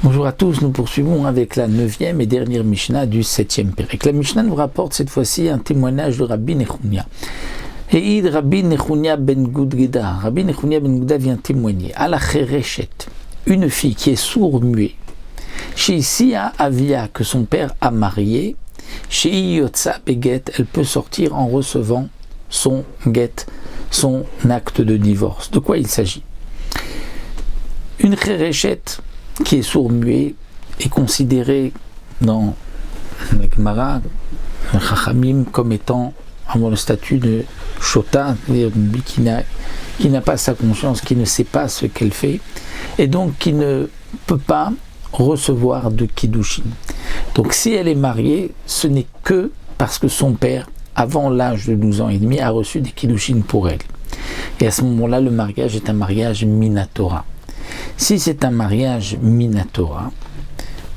Bonjour à tous, nous poursuivons avec la 9e et dernière Mishnah du 7e Pérec. La Mishnah nous rapporte cette fois-ci un témoignage de Rabbi Nechunia. Eid Rabbi Nechunia ben Gudgeda. Rabbi Nechunia ben Gudgeda vient témoigner. Ala Chereshet, une fille qui est sourde-muée. Chez Sia Avia, que son père a marié. Chez Yotza Beget, elle peut sortir en recevant son get, son acte de divorce. De quoi il s'agit? Une Chereshet qui est sourd-muet est considéré dans la Gemara, le Chachamim, comme étant avoir le statut de Shota, c'est-à-dire qui n'a pas sa conscience, qui ne sait pas ce qu'elle fait, et donc qui ne peut pas recevoir de Kiddushin. Donc si elle est mariée, ce n'est que parce que son père, avant l'âge de 12 ans et demi, a reçu des Kiddushin pour elle. Et à ce moment-là, le mariage est un mariage minatora. Si c'est un mariage minatora,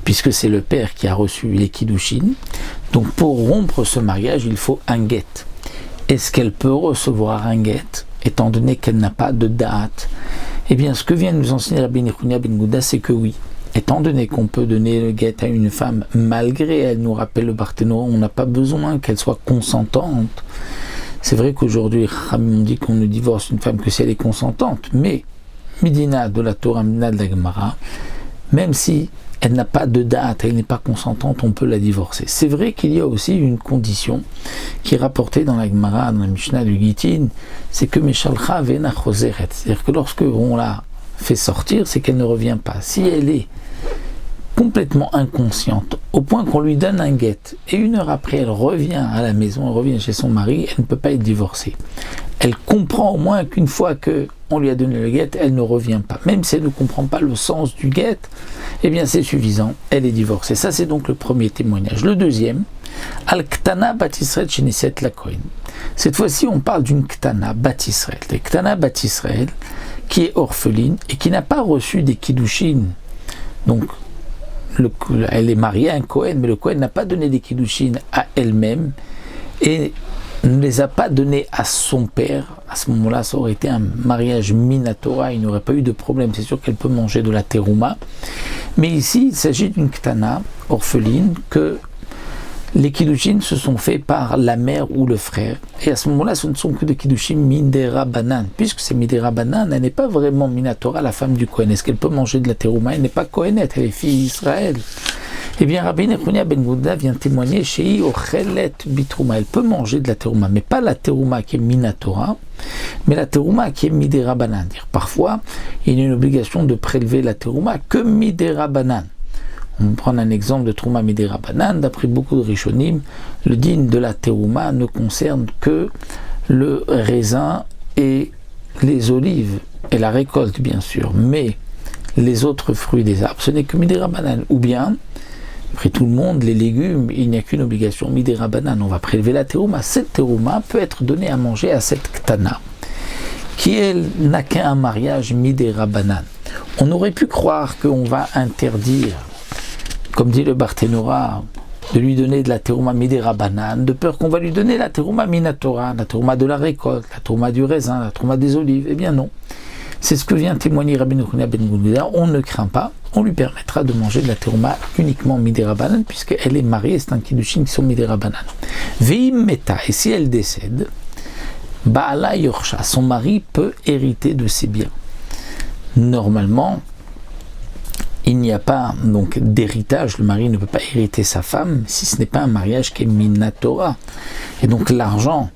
puisque c'est le père qui a reçu les kiddushin, donc pour rompre ce mariage, il faut un get. Est-ce qu'elle peut recevoir un get, étant donné qu'elle n'a pas de date? Eh bien, ce que vient de nous enseigner Rabbi Nechunia ben Gudgeda, c'est que oui. Étant donné qu'on peut donner le get à une femme, malgré elle nous rappelle le Barthénois, on n'a pas besoin qu'elle soit consentante. C'est vrai qu'aujourd'hui, on dit qu'on ne divorce une femme que si elle est consentante, mais Midina de la Torah, Midina de la Gemara, même si elle n'a pas de date, elle n'est pas consentante, on peut la divorcer. C'est vrai qu'il y a aussi une condition qui est rapportée dans la Gemara, dans la Mishnah du Gitin, c'est que Meshalcha vena choseret, c'est-à-dire que lorsque on la fait sortir, c'est qu'elle ne revient pas. Si elle est complètement inconsciente, au point qu'on lui donne un get, et une heure après elle revient à la maison, elle revient chez son mari, elle ne peut pas être divorcée. Elle comprend au moins qu'une fois qu'on lui a donné le get, elle ne revient pas. Même si elle ne comprend pas le sens du get, eh bien c'est suffisant, elle est divorcée. Ça c'est donc le premier témoignage. Le deuxième, Al-Ktana Bat-Israël Sheniset la Kohen. Cette fois-ci on parle d'une Ktana Bat-Israël. La Ktana Bat-Israël qui est orpheline et qui n'a pas reçu des Kiddushin. Donc elle est mariée à un Kohen, mais le Kohen n'a pas donné des Kiddushin à elle-même et ne les a pas donnés à son père. À ce moment-là, ça aurait été un mariage minatora, il n'y aurait pas eu de problème. C'est sûr qu'elle peut manger de la terouma. Mais ici, il s'agit d'une ktana orpheline que les kiddushin se sont faits par la mère ou le frère. Et à ce moment-là, ce ne sont que des kiddushin midera banan. Puisque c'est midera banan, elle n'est pas vraiment minatora, la femme du Kohen. Est-ce qu'elle peut manger de la terouma? Elle n'est pas Kohenette, elle est fille d'Israël. Eh bien, Rabbi Nechunia ben Gudgeda vient témoigner chez Ochelet bitrouma. Elle peut manger de la terouma, mais pas la terouma qui est minatora, mais la terouma qui est midera banan. Parfois, il y a une obligation de prélever la terouma que midera banan. On va prendre un exemple de terouma midera banan. D'après beaucoup de rishonim, le din de la terouma ne concerne que le raisin et les olives, et la récolte bien sûr, mais les autres fruits des arbres, ce n'est que midera banan. Ou bien, après tout le monde, les légumes, il n'y a qu'une obligation, midera banan, on va prélever la terouma. Cette terouma peut être donnée à manger à cette ktana, qui elle n'a qu'un mariage midera banan. On aurait pu croire qu'on va interdire, comme dit le Barthénois, de lui donner de la terouma midera banan, de peur qu'on va lui donner la terouma minatora, la terouma de la récolte, la terouma du raisin, la terouma des olives. Eh bien non. C'est ce que vient témoigner Rabbi Nechunia ben Gudgeda. On ne craint pas, on lui permettra de manger de la terouma uniquement midera banan, puisqu'elle est mariée, c'est un kiddushin qui sont midera banan. Veim meta, et si elle décède, Baala yorsha, son mari peut hériter de ses biens. Normalement, il n'y a pas donc d'héritage, le mari ne peut pas hériter sa femme si ce n'est pas un mariage qui est minatora. Et donc l'argent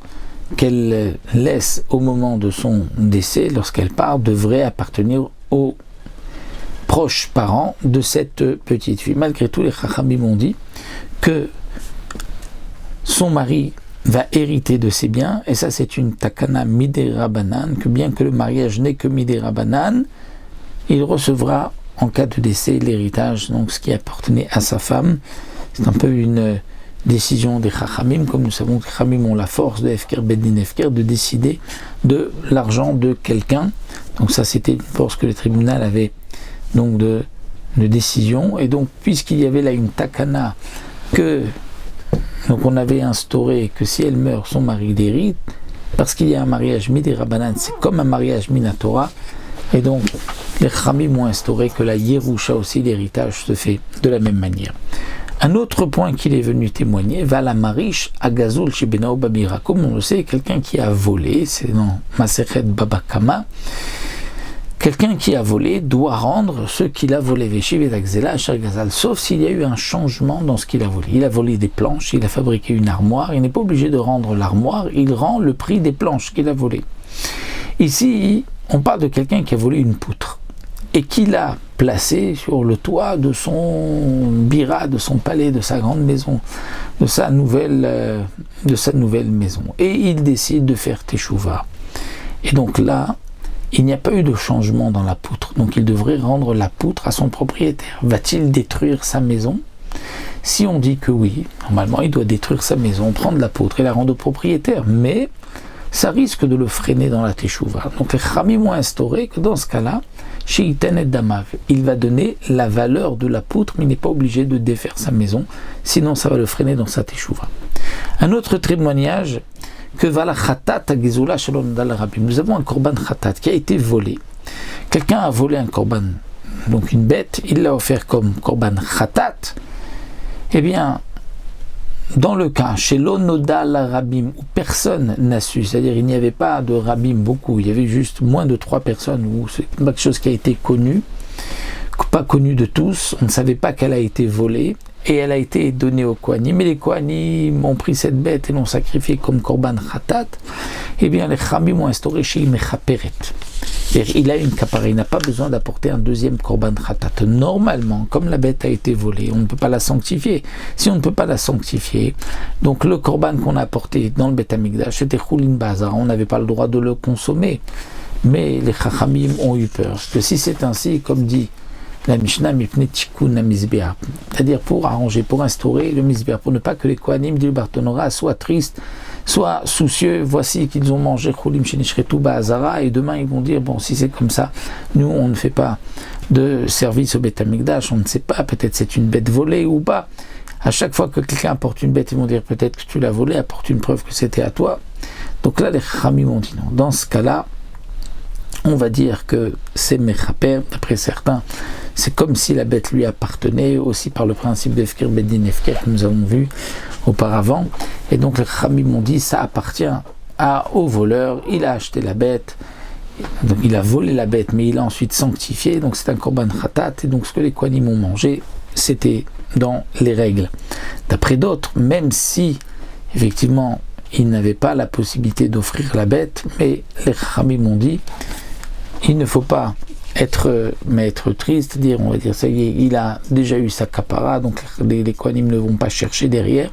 qu'elle laisse au moment de son décès, lorsqu'elle part, devrait appartenir aux proches parents de cette petite fille. Malgré tout, les Chachamim ont dit que son mari va hériter de ses biens, et ça c'est une takana midera banan, que bien que le mariage n'est que midera banan, il recevra en cas de décès l'héritage, donc ce qui appartenait à sa femme. C'est un peu une décision des Chachamim, comme nous savons que les Chachamim ont la force de Hefker Beddin Hefker de décider de l'argent de quelqu'un. Donc ça c'était une force que le tribunal avait donc de décision, et donc puisqu'il y avait là une takana que donc on avait instauré que si elle meurt, son mari l'hérite, parce qu'il y a un mariage midera banan, c'est comme un mariage minatora, et donc Les Khamim ont instauré que la Yerusha aussi, l'héritage, se fait de la même manière. Un autre point qu'il est venu témoigner, va la marish agazul shebenao babira. Comme on le sait, quelqu'un qui a volé, c'est dans Masechet Baba Kama, quelqu'un qui a volé doit rendre ce qu'il a volé, Veshiv et Akzela, Asher Gazal, sauf s'il y a eu un changement dans ce qu'il a volé. Il a volé des planches, il a fabriqué une armoire, il n'est pas obligé de rendre l'armoire, il rend le prix des planches qu'il a volées. Ici, on parle de quelqu'un qui a volé une poutre et qui l'a placé sur le toit de son bira, de son palais, de sa grande maison, de sa nouvelle maison. Et il décide de faire teshuva. Et donc là, il n'y a pas eu de changement dans la poutre. Donc il devrait rendre la poutre à son propriétaire. Va-t-il détruire sa maison? Si on dit que oui, normalement il doit détruire sa maison, prendre la poutre et la rendre au propriétaire. Mais ça risque de le freiner dans la teshuva. Donc les Khamim ont instauré que dans ce cas-là, Sheiten et Damav, il va donner la valeur de la poutre, mais il n'est pas obligé de défaire sa maison, sinon ça va le freiner dans sa teshuva. Un autre témoignage, que vala khatat agizula shalom dal rabim. Nous avons un korban khatat qui a été volé. Quelqu'un a volé un korban, donc une bête, il l'a offert comme korban khatat. Eh bien, dans le cas chez l'onodal rabim où personne n'a su, c'est-à-dire il n'y avait pas de rabim beaucoup, il y avait juste moins de 3 personnes, ou c'est quelque chose qui a été connu, pas connu de tous, on ne savait pas qu'elle a été volée, et elle a été donnée aux Kohanim, mais les Kohanim ont pris cette bête et l'ont sacrifiée comme korban khatat. Eh bien les Khamim ont instauré chez Mechaperet. Il a une kapara, il n'a pas besoin d'apporter un deuxième korban khatat. Normalement, comme la bête a été volée, on ne peut pas la sanctifier. Si on ne peut pas la sanctifier, donc le korban qu'on a apporté dans le Beth Amikdash, c'était Choulin Bazar, on n'avait pas le droit de le consommer. Mais les Chachamim ont eu peur. Parce que si c'est ainsi, comme dit la Mishnah, c'est-à-dire pour arranger, pour instaurer le Mizbeach, pour ne pas que les Kohanim du Bartonora soient tristes, soient soucieux, voici qu'ils ont mangé Cholim Shenishretu Ba'azara, et demain ils vont dire, bon, si c'est comme ça, nous on ne fait pas de service au Beth Amikdash, on ne sait pas, peut-être c'est une bête volée ou pas. À chaque fois que quelqu'un apporte une bête, ils vont dire peut-être que tu l'as volée, apporte une preuve que c'était à toi. Donc là, les Khamim ont dit non. Dans ce cas-là, on va dire que c'est Mechaper, d'après certains, c'est comme si la bête lui appartenait, aussi par le principe d'Efker Bedin Efker que nous avons vu auparavant. Et donc les Khamim ont dit ça appartient au voleur, il a acheté la bête, donc il a volé la bête, mais il a ensuite sanctifié, donc c'est un korban khatat, et donc ce que les Kohanim ont mangé, c'était dans les règles. D'après d'autres, même si effectivement il n'avait pas la possibilité d'offrir la bête, mais les Khamim ont dit il ne faut pas être triste, dire on va dire ça y est, il a déjà eu sa kapara, donc les Kohanim ne vont pas chercher derrière.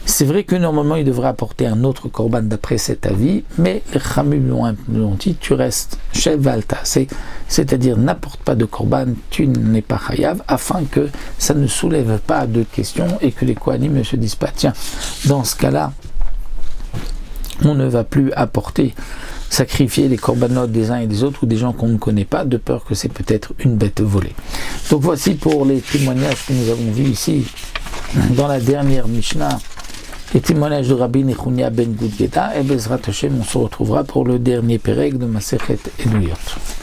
C'est vrai que normalement il devrait apporter un autre korban d'après cet avis, mais les Khamim l'ont dit, tu restes chez Valta, c'est-à-dire n'apporte pas de korban, tu n'es pas chayav, afin que ça ne soulève pas de questions et que les Kohanim ne se disent pas, tiens, dans ce cas-là, on ne va plus apporter, sacrifier les corbanotes des uns et des autres ou des gens qu'on ne connaît pas, de peur que c'est peut-être une bête volée. Donc voici pour les témoignages que nous avons vus ici dans la dernière Mishnah, les témoignages de Rabbi Nechunya ben Gudgeda, et Bezrat Hashem, on se retrouvera pour le dernier Pérec de Masechet Eduyot.